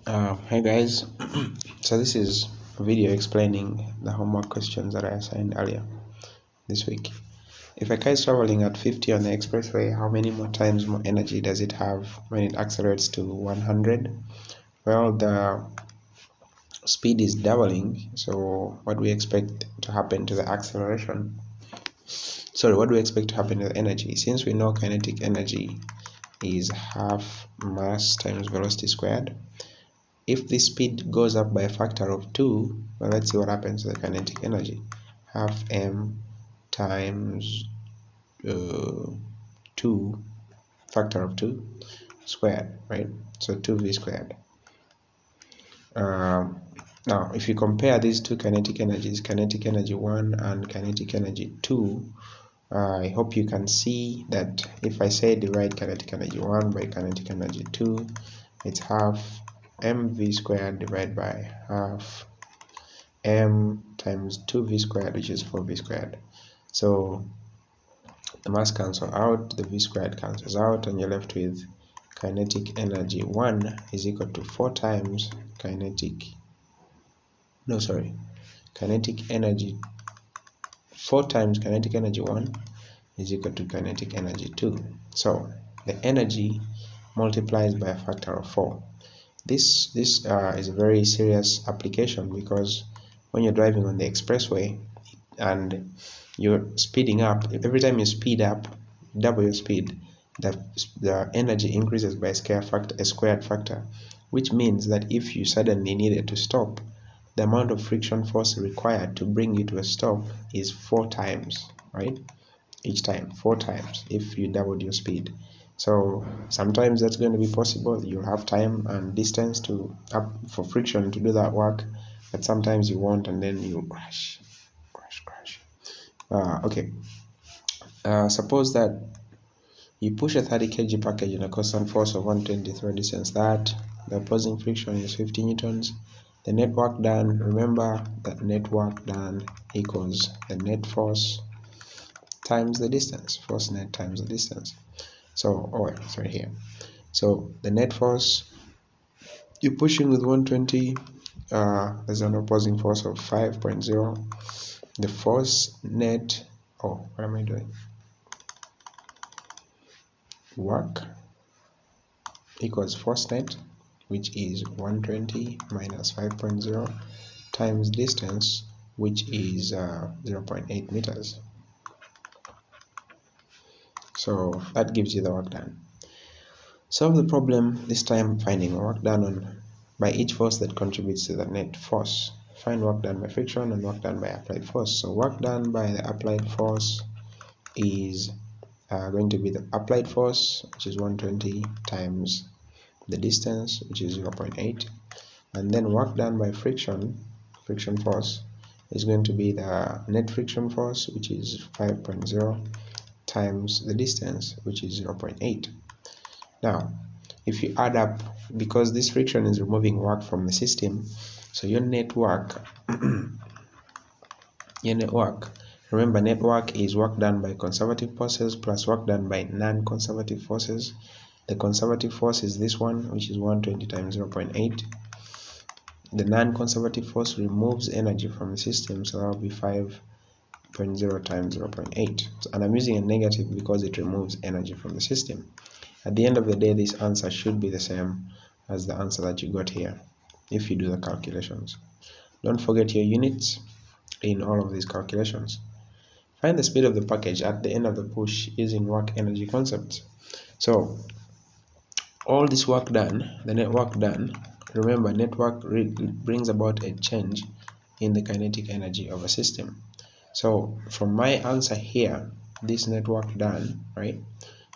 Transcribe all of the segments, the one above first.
Hi guys, so this is a video explaining the homework questions that I assigned earlier this week. If a car is traveling at 50 on the expressway, how many more times more energy does it have when it accelerates to 100? Well, the speed is doubling, so what do we expect to happen to the acceleration? What do we expect to happen to the energy? Since we know kinetic energy is half mass times velocity squared, if the speed goes up by a factor of 2, well, let's see what happens to the kinetic energy. Half m times 2, factor of 2 squared, right? So 2v squared. Now, if you compare these two kinetic energies, kinetic energy 1 and kinetic energy 2, I hope you can see that if I say divide kinetic energy 1 by kinetic energy 2, it's half mv squared divided by half m times 2v squared, which is 4v squared. So the mass cancel out, the v squared cancels out, and you're left with kinetic energy 1 is equal to 4 times kinetic energy 4 times kinetic energy 1 is equal to kinetic energy 2. So the energy multiplies by a factor of 4. This is a very serious application, because when you're driving on the expressway and you're speeding up, every time you speed up, double your speed, the energy increases by a squared factor, which means that if you suddenly needed to stop, the amount of friction force required to bring you to a stop is 4 times, right? Each time 4 times if you doubled your speed. So sometimes that's going to be possible. You'll have time and distance for friction to do that work, but sometimes you won't, and then you crash. Okay. Suppose that you push a 30 kg package in a constant force of 120 through a distance that the opposing friction is 50 newtons. The net work done, remember that net work done equals the net force times the distance, force net times the distance. So, it's right here. So the net force, you're pushing with 120, there's an opposing force of 5.0. The force net, what am I doing? Work equals force net, which is 120 minus 5.0 times distance, which is 0.8 meters. So that gives you the work done. Solve the problem, this time finding work done by each force that contributes to the net force. Find work done by friction and work done by applied force. So work done by the applied force is going to be the applied force, which is 120 times the distance, which is 0.8, and then work done by friction force is going to be the net friction force, which is 5.0 times the distance, which is 0.8. Now if you add up, because this friction is removing work from the system, so your net work remember, net work is work done by conservative forces plus work done by non-conservative forces. The conservative force is this one, which is 120 times 0.8. The non-conservative force removes energy from the system, so that will be 5.0 times 0.8. And I'm using a negative because it removes energy from the system. At the end of the day, this answer should be the same as the answer that you got here if you do the calculations. Don't forget your units in all of these calculations. Find the speed of the package at the end of the push using work energy concepts. So all this work done, the net work done, remember, net work brings about a change in the kinetic energy of a system. So from my answer here, this net work done, right,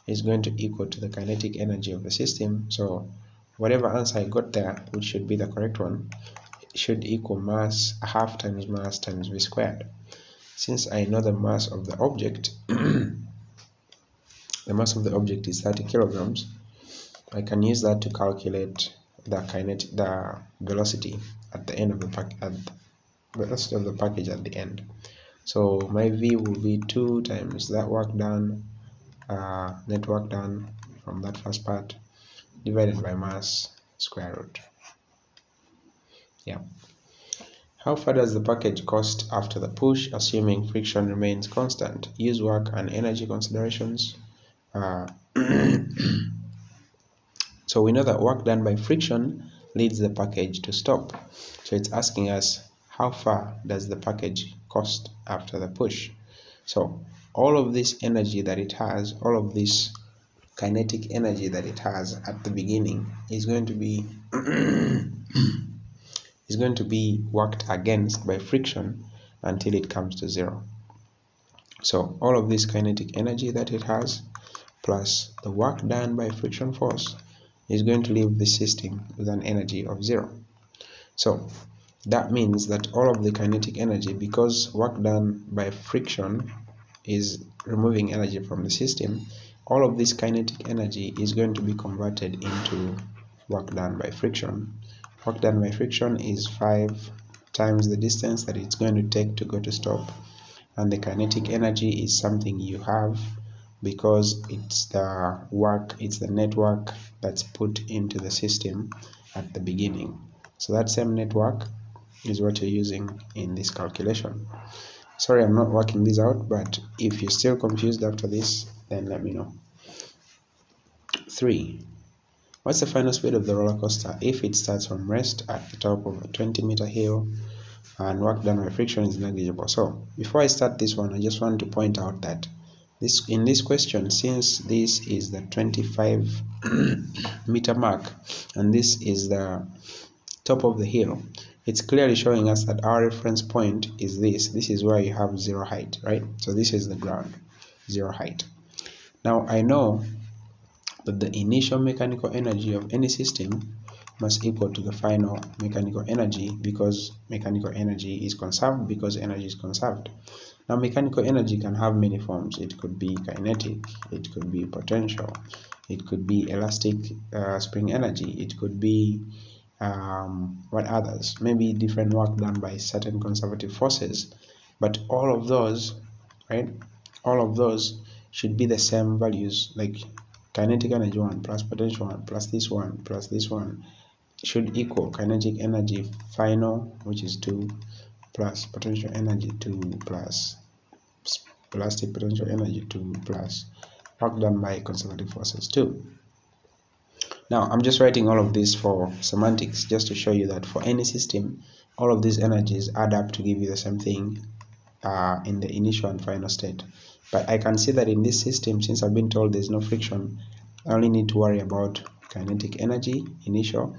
is going to equal to the kinetic energy of the system. So whatever answer I got there, which should be the correct one, should equal mass, half times mass times v squared. Since I know the mass of the object, the mass of the object is 30 kilograms, I can use that to calculate the velocity at the end of the velocity of the package at the end. So my v will be 2 times that work done, net work done from that first part, divided by mass square root. Yeah. How far does the package cost after the push, assuming friction remains constant? Use work and energy considerations. So we know that work done by friction leads the package to stop. So it's asking us how far does the package cost after the push. So all of this energy that it has, all of this kinetic energy that it has at the beginning is going to be is going to be worked against by friction until it comes to zero. So all of this kinetic energy that it has plus the work done by friction force is going to leave the system with an energy of zero. So that means that all of the kinetic energy, because work done by friction is removing energy from the system, all of this kinetic energy is going to be converted into work done by friction. Work done by friction is 5 times the distance that it's going to take to go to stop, and the kinetic energy is something you have because it's the work, it's the network that's put into the system at the beginning. So that same network is what you're using in this calculation. Sorry, I'm not working this out, but if you're still confused after this, then let me know. 3. What's the final speed of the roller coaster if it starts from rest at the top of a 20-meter hill and work done by friction is negligible? So before I start this one, I just want to point out that in this question, since this is the 25-meter mark and this is the top of the hill, it's clearly showing us that our reference point is this. This is where you have zero height, right? So this is the ground, zero height. Now I know that the initial mechanical energy of any system must equal to the final mechanical energy, because mechanical energy is conserved, because energy is conserved. Now mechanical energy can have many forms. It could be kinetic, it could be potential, it could be elastic spring energy, it could be what others, maybe different work done by certain conservative forces, but all of those, right, all of those should be the same values. Like kinetic energy 1 plus potential 1 plus this one should equal kinetic energy final, which is 2, plus potential energy 2 plus elastic potential energy 2 plus work done by conservative forces 2. Now I'm just writing all of this for semantics, just to show you that for any system, all of these energies add up to give you the same thing in the initial and final state. But I can see that in this system, since I've been told there's no friction, I only need to worry about kinetic energy initial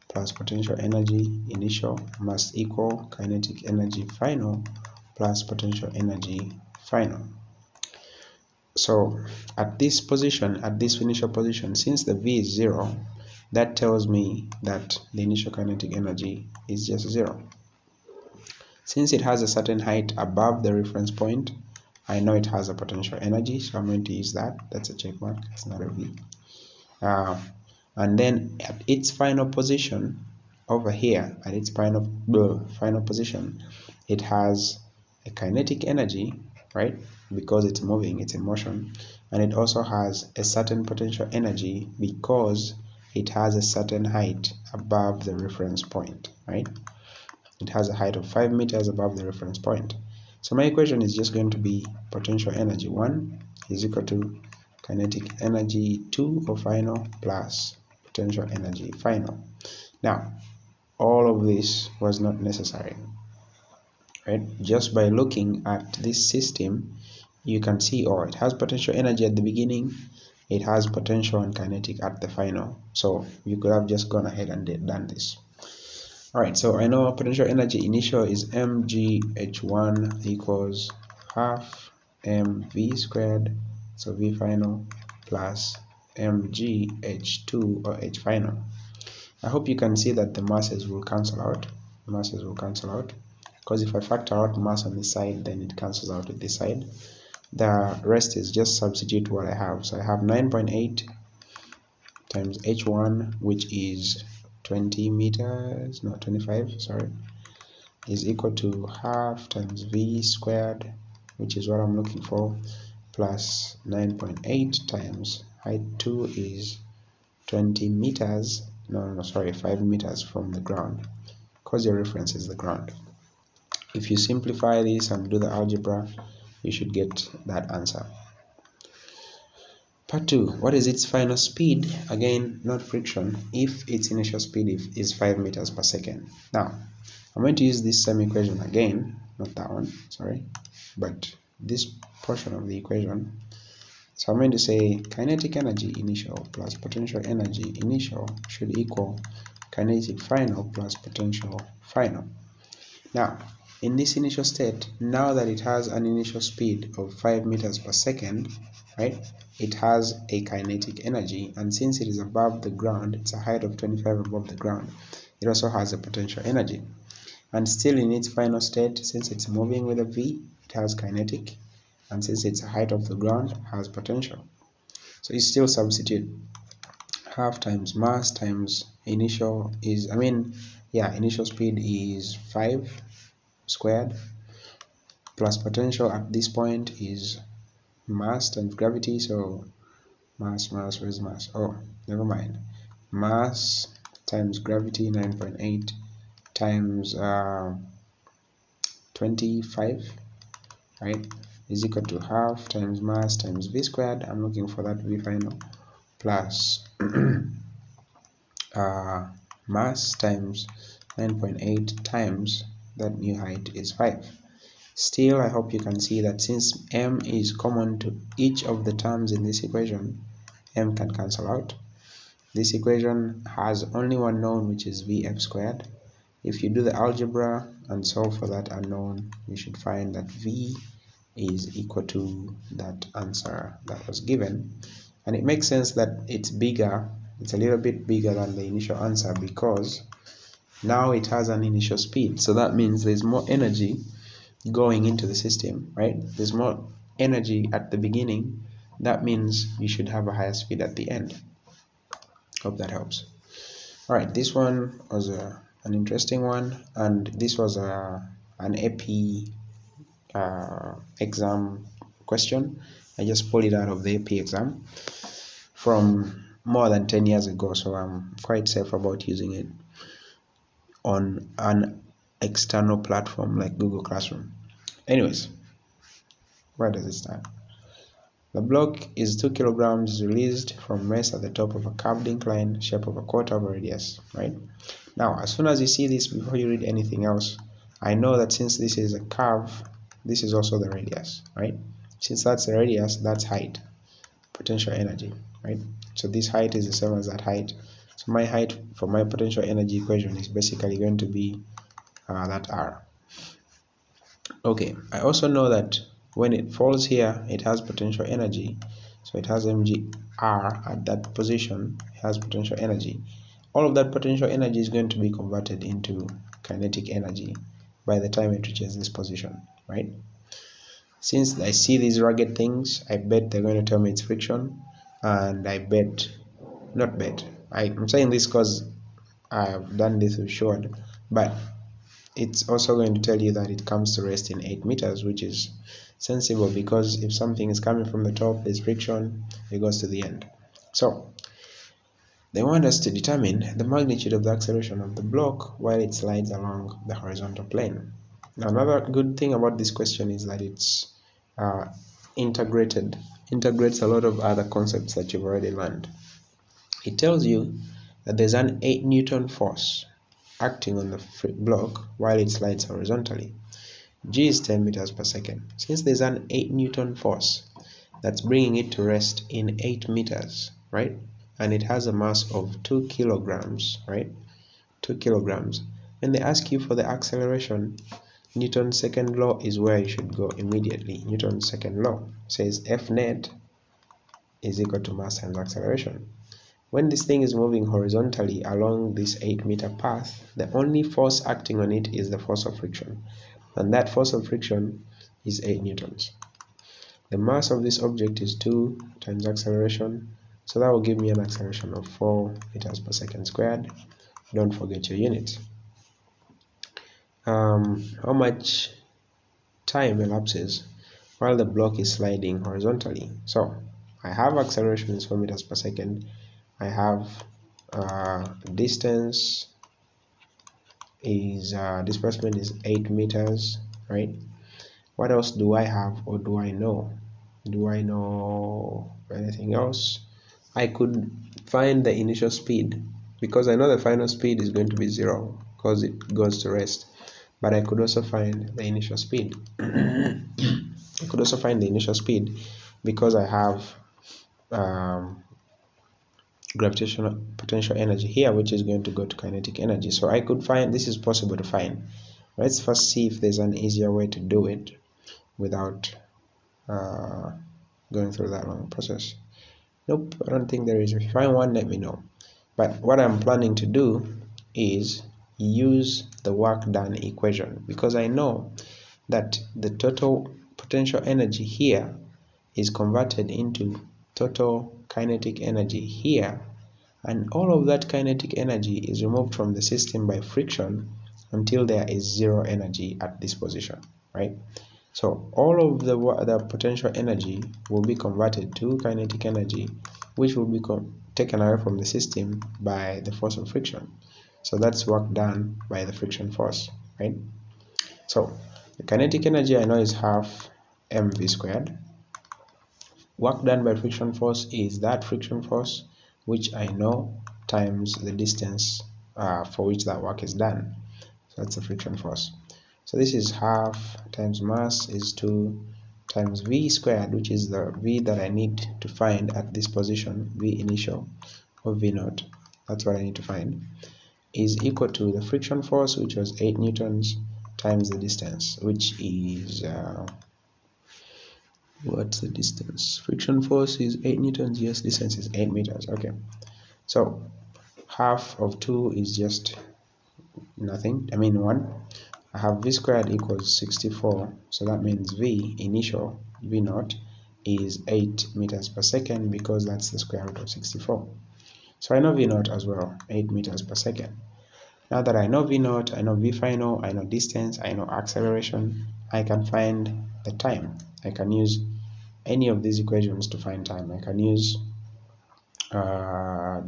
plus potential energy initial must equal kinetic energy final plus potential energy final. So at this position, at this initial position, since the V is 0, that tells me that the initial kinetic energy is just 0. Since it has a certain height above the reference point, I know it has a potential energy, so I'm going to use that. That's a check mark, it's not a V. And then at its final position over here, at its final position, it has a kinetic energy, right? Because it's moving, it's in motion, and it also has a certain potential energy because it has a certain height above the reference point, right? It has a height of 5 meters above the reference point. So my equation is just going to be potential energy 1 is equal to kinetic energy 2 or final plus potential energy final. Now, all of this was not necessary, right? Just by looking at this system, you can see, oh, it has potential energy at the beginning, it has potential and kinetic at the final. So you could have just gone ahead and done this. Alright, so I know potential energy initial is mgh1 equals half mv squared, so v final, plus mgh2 or h final. I hope you can see that the masses will cancel out. The masses will cancel out, because if I factor out mass on this side, then it cancels out with this side. The rest is just substitute what I have. So I have 9.8 times h1, which is 20 meters, no, 25, sorry, is equal to half times v squared, which is what I'm looking for, plus 9.8 times height 2 is 20 meters, no, sorry, 5 meters from the ground. because your reference is the ground. If you simplify this and do the algebra, you should get that answer. Part 2. What is its final speed? Again, not friction, if its initial speed is 5 meters per second. Now, I'm going to use this same equation again, not that one, sorry, but this portion of the equation. So I'm going to say kinetic energy initial plus potential energy initial should equal kinetic final plus potential final. Now, in this initial state, now that it has an initial speed of 5 meters per second, right, it has a kinetic energy, and since it is above the ground, it's a height of 25 above the ground, it also has a potential energy. And still in its final state, since it's moving with a v, it has kinetic, and since it's a height of the ground, it has potential. So you still substitute half times mass times initial is, initial speed is 5 squared plus potential at this point is mass times gravity, so mass, where's mass? Oh, never mind. Mass times gravity, 9.8 times 25, right, is equal to half times mass times v squared. I'm looking for that v final, plus mass times 9.8 times that new height is 5. Still, I hope you can see that since m is common to each of the terms in this equation, m can cancel out. This equation has only one known, which is vf squared. If you do the algebra and solve for that unknown, you should find that v is equal to that answer that was given. And it makes sense that it's bigger, it's a little bit bigger than the initial answer, because now it has an initial speed. So that means there's more energy going into the system, right? There's more energy at the beginning. That means you should have a higher speed at the end. Hope that helps. All right, this one was an interesting one, and this was an AP exam question. I just pulled it out of the AP exam from more than 10 years ago, so I'm quite safe about using it on an external platform like Google Classroom. Anyways, where does it start? The block is 2 kilograms released from rest at the top of a curved incline, shape of a quarter of a radius, right? Now, as soon as you see this, before you read anything else, I know that since this is a curve, this is also the radius, right? Since that's the radius, that's height, potential energy, right? So this height is the same as that height. So my height for my potential energy equation is basically going to be that r. Okay, I also know that when it falls here, it has potential energy. So it has mgr at that position, it has potential energy. All of that potential energy is going to be converted into kinetic energy by the time it reaches this position, right? Since I see these rugged things, I bet they're going to tell me it's friction, and I'm saying this because I've done this with Short, but it's also going to tell you that it comes to rest in 8 meters, which is sensible, because if something is coming from the top, there's friction, it goes to the end. So they want us to determine the magnitude of the acceleration of the block while it slides along the horizontal plane. Now, another good thing about this question is that it's integrates a lot of other concepts that you've already learned. It tells you that there's an 8 Newton force acting on the block while it slides horizontally. G is 10 meters per second. Since there's an 8 Newton force that's bringing it to rest in 8 meters, right? And it has a mass of 2 kilograms, right? 2 kilograms. When they ask you for the acceleration, Newton's second law is where you should go immediately. Newton's second law says F net is equal to mass times acceleration. When this thing is moving horizontally along this 8-meter path, the only force acting on it is the force of friction. And that force of friction is 8 newtons. The mass of this object is 2 times acceleration, so that will give me an acceleration of 4 meters per second squared. Don't forget your units. How much time elapses while the block is sliding horizontally? So I have acceleration is 4 meters per second. I have distance is displacement is 8 meters, right? What else do I have, or do I know? Do I know anything else? I could find the initial speed, because I know the final speed is going to be 0 because it goes to rest. But I could also find the initial speed. I could also find the initial speed because I have gravitational potential energy here, which is going to go to kinetic energy. So I could find, this is possible to find. Let's first see if there's an easier way to do it without going through that long process. Nope, I don't think there is. If you find one, let me know. But what I'm planning to do is use the work done equation, because I know that the total potential energy here is converted into total kinetic energy here, and all of that kinetic energy is removed from the system by friction until there is 0 energy at this position, right? So all of the potential energy will be converted to kinetic energy, which will be taken away from the system by the force of friction. So that's work done by the friction force, right? So the kinetic energy I know is half mv squared. Work done by friction force is that friction force which I know times the distance for which that work is done. So that's the friction force. So this is half times mass is 2 times v squared, which is the v that I need to find at this position, v initial, or v naught, that's what I need to find, is equal to the friction force, which was 8 newtons, times the distance, which is what's the distance? Friction force is 8 newtons, yes, distance is 8 meters. Okay, so half of 2 is just nothing, 1. I have v squared equals 64, so that means v initial, v naught, is 8 meters per second, because that's the square root of 64. So I know v naught as well, 8 meters per second. Now that I know v naught, I know v final, I know distance, I know acceleration, I can find the time. I can use any of these equations to find time. I can use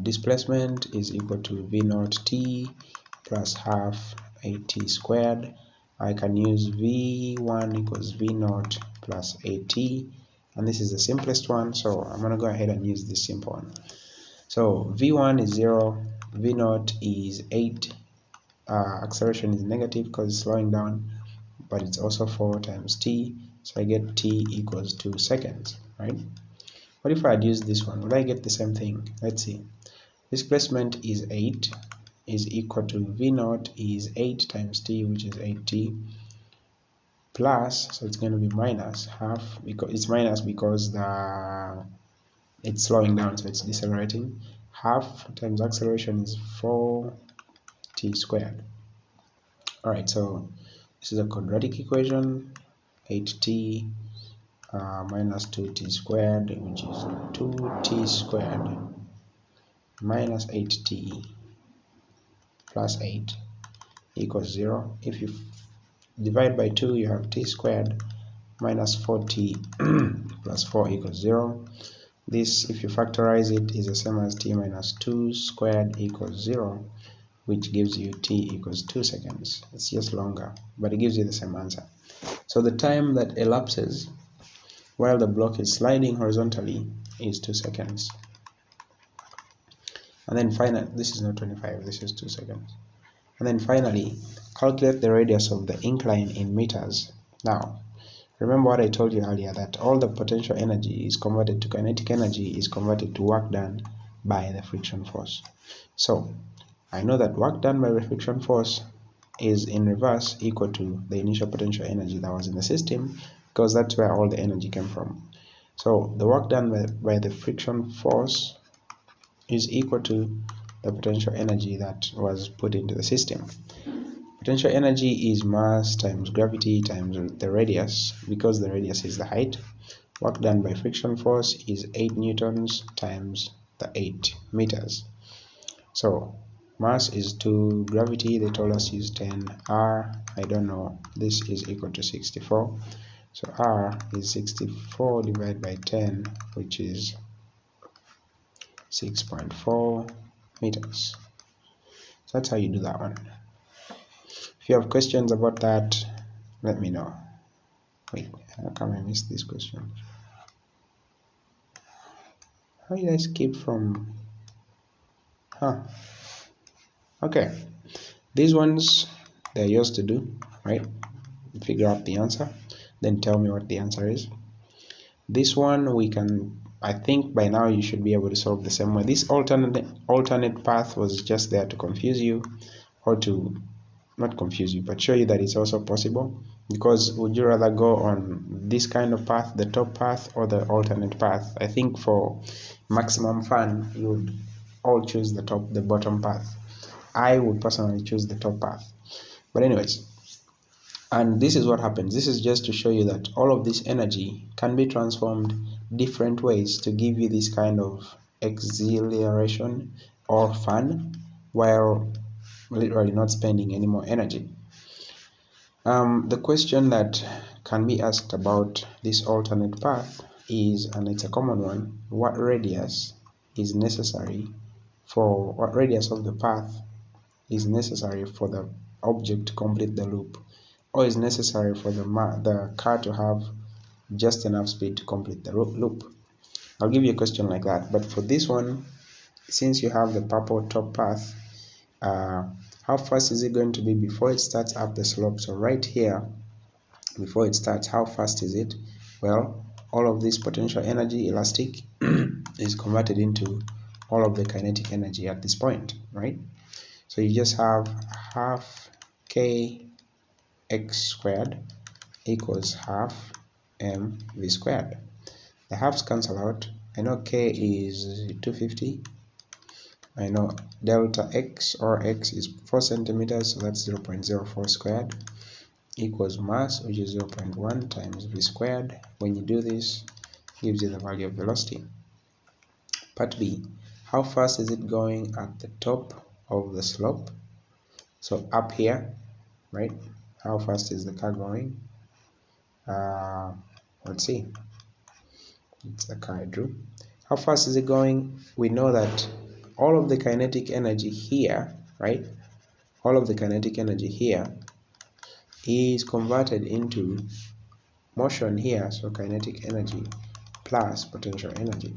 displacement is equal to v naught t plus half at squared. I can use v1 equals v naught plus at, and this is the simplest one, so I'm going to go ahead and use this simple one. So v1 is 0, v naught is 8, acceleration is negative because it's slowing down, but it's also 4 times t, so I get t equals 2 seconds, right? What if I had used this one? Would I get the same thing? Let's see. Displacement is 8 is equal to v naught is 8 times t, which is 8t, plus, so it's going to be minus half, because it's minus because it's slowing down, so it's decelerating. Half times acceleration is 4t squared. Alright, so this is a quadratic equation, 8t minus 2t squared, which is 2t squared minus 8t plus 8 equals 0. If you divide by 2, you have t squared minus 4t plus 4 equals 0. This, if you factorize it, is the same as t minus 2 squared equals 0, which gives you t equals 2 seconds. It's just longer, but it gives you the same answer. So the time that elapses while the block is sliding horizontally is 2 seconds. And then finally, this is not 25, this is 2 seconds. And then finally, calculate the radius of the incline in meters. Now, remember what I told you earlier, that all the potential energy is converted to kinetic energy, is converted to work done by the friction force. So, I know that work done by the friction force is in reverse equal to the initial potential energy that was in the system, because that's where all the energy came from. So, the work done by the friction force is equal to the potential energy that was put into the system. Potential energy is mass times gravity times the radius, because the radius is the height. Work done by friction force is 8 newtons times the 8 meters. So mass is 2, gravity they told us is 10, r I don't know, this is equal to 64. So r is 64 divided by 10, which is 6.4 meters. So that's how you do that one. If you have questions about that, let me know. Wait, how come I missed this question? How did I skip from... Okay, these ones, they're yours to do, right? Figure out the answer, then tell me what the answer is. This one we can, I think by now you should be able to solve the same way. This alternate path was just there to confuse you, or to not confuse you, but show you that it's also possible. Because would you rather go on this kind of path, the top path, or the alternate path? I think for maximum fun, you would all choose the bottom path. I would personally choose the top path. But anyways, and this is what happens. This is just to show you that all of this energy can be transformed different ways to give you this kind of exhilaration or fun, while literally not spending any more energy. The question that can be asked about this alternate path is, and it's a common one, what radius of the path is necessary for the object to complete the loop, or is necessary for the car to have just enough speed to complete the loop. I'll give you a question like that, but for this one, since you have the purple top path, how fast is it going to be before it starts up the slope? So right here, before it starts, how fast is it? Well, all of this potential energy, elastic, is converted into all of the kinetic energy at this point, right? So you just have half kx squared equals half mv squared. The halves cancel out. I know k is 250. I know delta x, or x, is 4 centimeters, so that's 0.04 squared equals mass, which is 0.1 times v squared. When you do this, it gives you the value of velocity. Part B, how fast is it going at the top of the slope? So up here, right? How fast is the car going? Let's see. It's the car I drew. How fast is it going? We know that all of the kinetic energy here, right? All of the kinetic energy here is converted into motion here, so kinetic energy plus potential energy.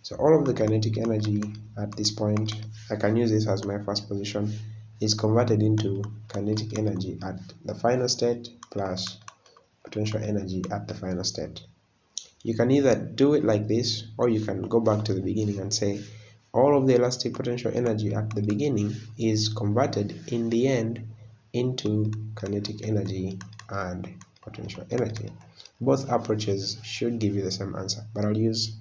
So all of the kinetic energy at this point, I can use this as my first position, is converted into kinetic energy at the final state plus potential energy at the final state. You can either do it like this, or you can go back to the beginning and say all of the elastic potential energy at the beginning is converted in the end into kinetic energy and potential energy. Both approaches should give you the same answer, but I'll use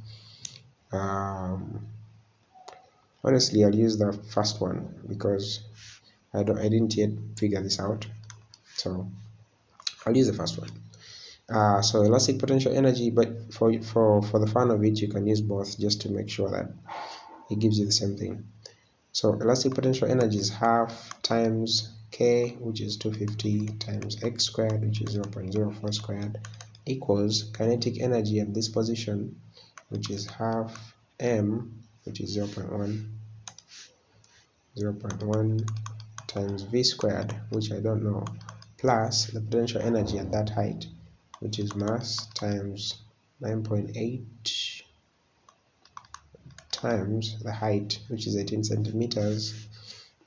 honestly, I'll use the first one because I didn't yet figure this out, so I'll use the first one. So elastic potential energy, but for the fun of it, you can use both just to make sure that it gives you the same thing. So elastic potential energy is half times k, which is 250, times x squared, which is 0.04 squared, equals kinetic energy at this position, which is half m, which is 0.1 times v squared, which I don't know, plus the potential energy at that height, which is mass times 9.8 times the height, which is 18 centimeters,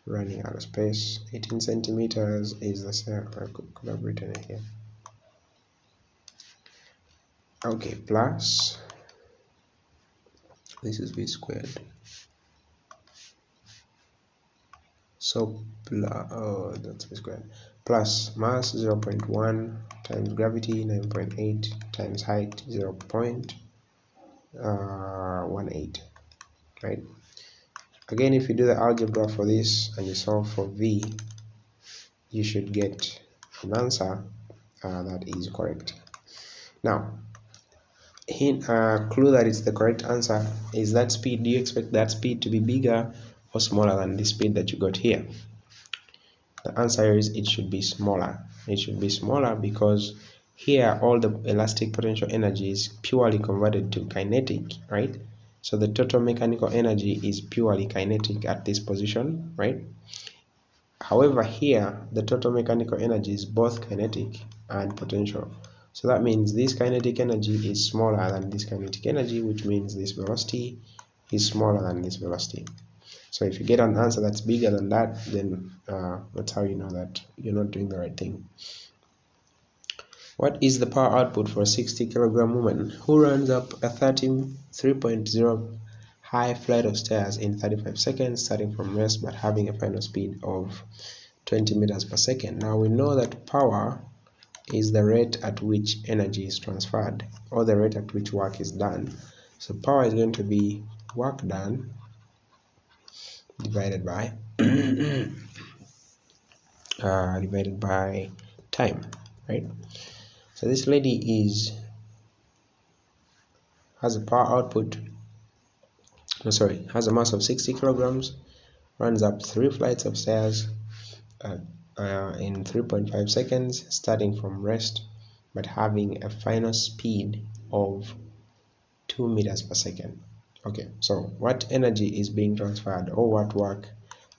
running out of space. 18 centimeters is the same, I could have written it here. Okay, plus, this is v squared. So, that's v squared. Plus mass 0.1 times gravity 9.8 times height 0.18. Right? Again, if you do the algebra for this and you solve for v, you should get an answer that is correct. Now, clue that it's the correct answer is that speed. Do you expect that speed to be bigger or smaller than the speed that you got here? The answer is it should be smaller. It should be smaller because here all the elastic potential energy is purely converted to kinetic, right? So the total mechanical energy is purely kinetic at this position, right? However, here the total mechanical energy is both kinetic and potential. So that means this kinetic energy is smaller than this kinetic energy, which means this velocity is smaller than this velocity. So if you get an answer that's bigger than that, then that's how you know that you're not doing the right thing. What is the power output for a 60 kilogram woman who runs up a 3.0 high flight of stairs in 35 seconds, starting from rest but having a final speed of 20 meters per second? Now we know that power is the rate at which energy is transferred, or the rate at which work is done. So power is going to be work done divided by divided by time, right? So this lady has a power output, has a mass of 60 kilograms, runs up 3 flights of stairs in 3.5 seconds, starting from rest, but having a final speed of 2 meters per second. Okay, so what energy is being transferred, or what work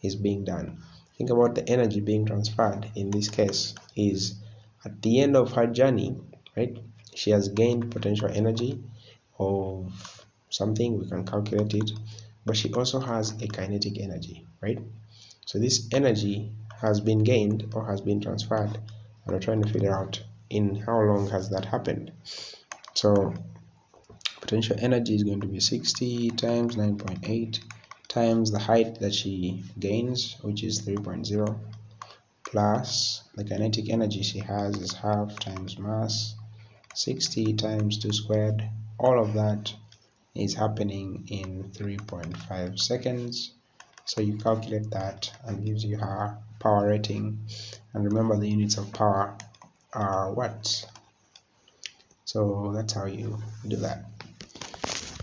is being done? Think about the energy being transferred in this case is at the end of her journey, right? She has gained potential energy of something, we can calculate it, but she also has a kinetic energy, right? So this energy has been gained or has been transferred, and we're trying to figure out in how long has that happened. So potential energy is going to be 60 times 9.8 times the height that she gains, which is 3.0, plus the kinetic energy she has is half times mass, 60 times 2 squared. All of that is happening in 3.5 seconds. So you calculate that and gives you her power rating. And remember, the units of power are watts. So that's how you do that.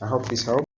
I hope this helps.